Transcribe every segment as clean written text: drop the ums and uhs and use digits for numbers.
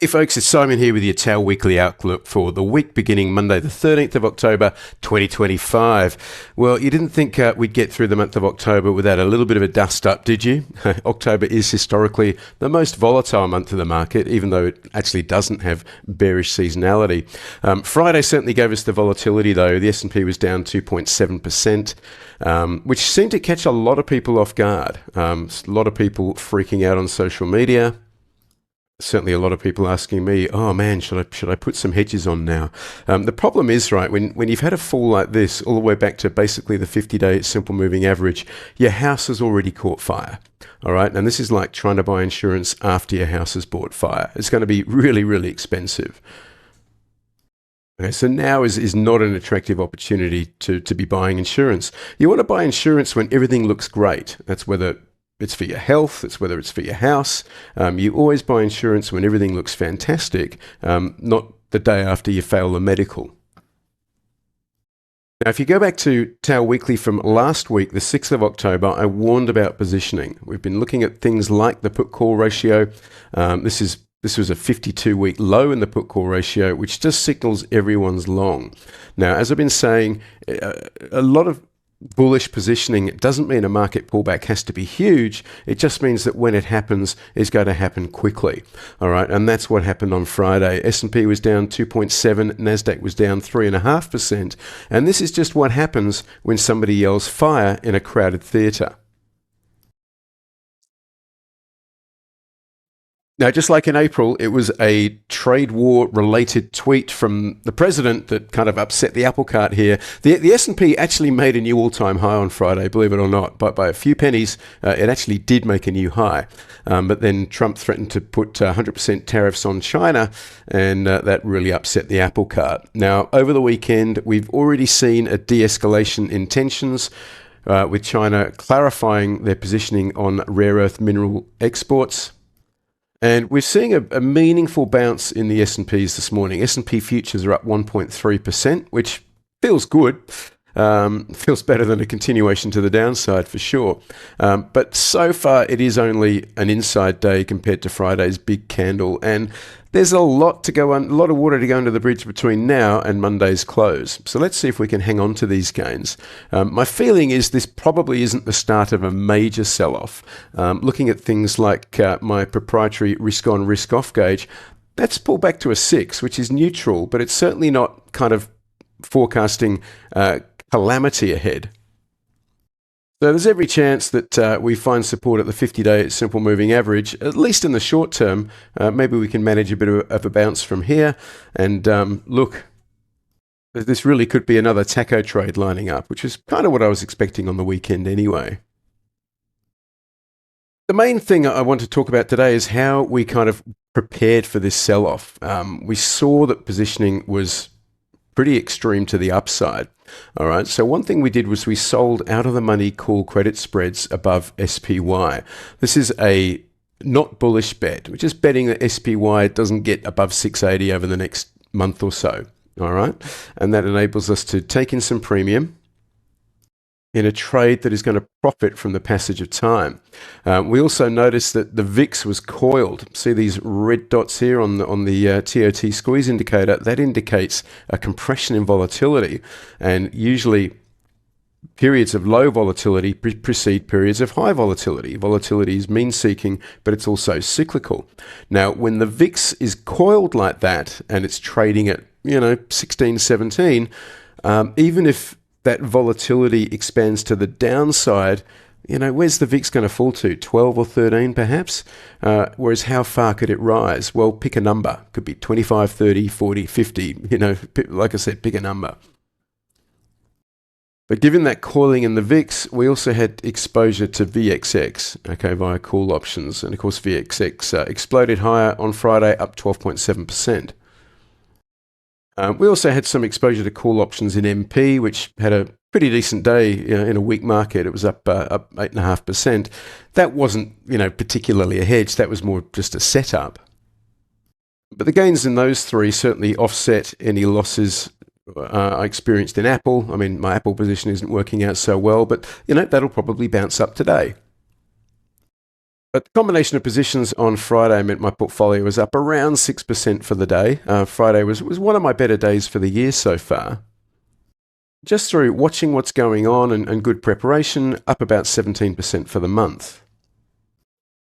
Hey folks, it's Simon here with your Tao Weekly outlook for the week beginning Monday the 13th of October 2025. Well, you didn't think we'd get through the month of October without a little bit of a dust up, did you? October is historically the most volatile month of the market, even though it actually doesn't have bearish seasonality. Friday certainly gave us the volatility though. The S&P was down 2.7%, which seemed to catch a lot of people off guard. A lot of people freaking out on social media. Certainly a lot of people asking me, oh man, should I put some hedges on now? The problem is, right, when you've had a fall like this all the way back to basically the 50-day simple moving average, your house has already caught fire. All right, and this is like trying to buy insurance after your house has bought fire. It's going to be really, really expensive. Okay, so now is not an attractive opportunity to be buying insurance. You want to buy insurance when everything looks great. That's whether it's for your health, it's whether it's for your house. You always buy insurance when everything looks fantastic, not the day after you fail the medical. Now, if you go back to Tao Weekly from last week, the 6th of October, I warned about positioning. We've been looking at things like the put-call ratio. This was a 52-week low in the put-call ratio, which just signals everyone's long. Now, as I've been saying, a lot of bullish positioning, it doesn't mean a market pullback has to be huge. It just means that when it happens, it's going to happen quickly. All right, and that's what happened on Friday. S&P was down 2.7, Nasdaq was down 3.5%, and this is just what happens when somebody yells fire in a crowded theater. Now, just like in April, it was a trade war related tweet from the president that kind of upset the apple cart here. The S&P actually made a new all-time high on Friday, believe it or not, but by a few pennies, it actually did make a new high. But then Trump threatened to put 100% tariffs on China, and that really upset the apple cart. Now, over the weekend, we've already seen a de-escalation in tensions, with China clarifying their positioning on rare earth mineral exports. And we're seeing a meaningful bounce in the S&Ps this morning. S&P futures are up 1.3%, which feels good. Feels better than a continuation to the downside for sure. But so far, it is only an inside day compared to Friday's big candle. And there's a lot to go on, a lot of water to go under the bridge between now and Monday's close. So let's see if we can hang on to these gains. My feeling is this probably isn't the start of a major sell-off. Looking at things like my proprietary risk-on, risk-off gauge, that's pulled back to a 6, which is neutral, but it's certainly not kind of forecasting calamity ahead. So there's every chance that we find support at the 50-day simple moving average, at least in the short term. Maybe we can manage a bit of a bounce from here. And look, this really could be another taco trade lining up, which is kind of what I was expecting on the weekend anyway. The main thing I want to talk about today is how we kind of prepared for this sell-off. We saw that positioning was pretty extreme to the upside. All right, so one thing we did was we sold out of the money call credit spreads above SPY. This is a not bullish bet. We're just betting that SPY doesn't get above 680 over the next month or so. All right, and that enables us to take in some premium in a trade that is going to profit from the passage of time. We also noticed that the VIX was coiled. See these red dots here on the TOT squeeze indicator? That indicates a compression in volatility. And usually periods of low volatility precede periods of high volatility. Volatility is mean-seeking, but it's also cyclical. Now, when the VIX is coiled like that, and it's trading at, 16, 17, even if that volatility expands to the downside, where's the VIX going to fall to? 12 or 13 perhaps? Whereas how far could it rise? Well, pick a number. Could be 25, 30, 40, 50. Like I said, pick a number. But given that coiling in the VIX, we also had exposure to VXX, okay, via call options. And of course, VXX exploded higher on Friday, up 12.7%. We also had some exposure to call options in MP, which had a pretty decent day in a weak market. It was up 8.5%. That wasn't, particularly a hedge. That was more just a setup. But the gains in those three certainly offset any losses I experienced in Apple. I mean, my Apple position isn't working out so well, but that'll probably bounce up today. But the combination of positions on Friday meant my portfolio was up around 6% for the day. Friday was one of my better days for the year so far. Just through watching what's going on and good preparation, up about 17% for the month.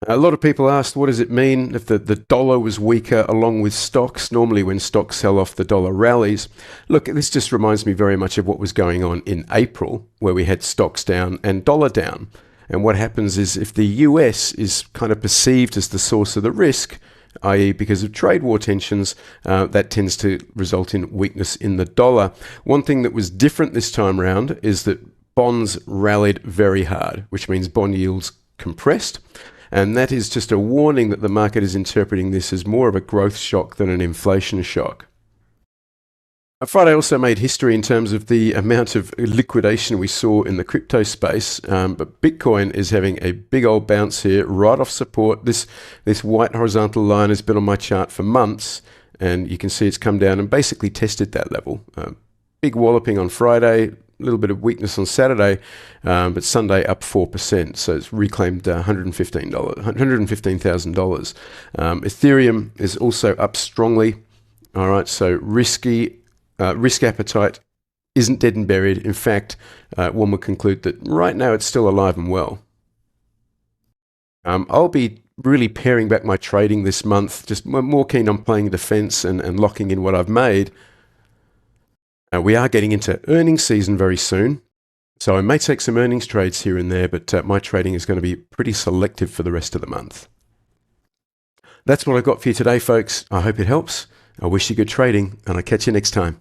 A lot of people asked, what does it mean if the dollar was weaker along with stocks? Normally when stocks sell off, the dollar rallies. Look, this just reminds me very much of what was going on in April, where we had stocks down and dollar down. And what happens is if the US is kind of perceived as the source of the risk, i.e. because of trade war tensions, that tends to result in weakness in the dollar. One thing that was different this time around is that bonds rallied very hard, which means bond yields compressed. And that is just a warning that the market is interpreting this as more of a growth shock than an inflation shock. Friday also made history in terms of the amount of liquidation we saw in the crypto space, but Bitcoin is having a big old bounce here, right off support. This white horizontal line has been on my chart for months, and you can see it's come down and basically tested that level. Big walloping on Friday, a little bit of weakness on Saturday, but Sunday up 4%, so it's reclaimed $115,000. Ethereum is also up strongly. All right, so risk appetite isn't dead and buried. In fact, one would conclude that right now it's still alive and well. I'll be really paring back my trading this month, just more keen on playing defense and locking in what I've made. We are getting into earnings season very soon, so I may take some earnings trades here and there, but my trading is going to be pretty selective for the rest of the month. That's what I've got for you today, folks. I hope it helps. I wish you good trading, and I'll catch you next time.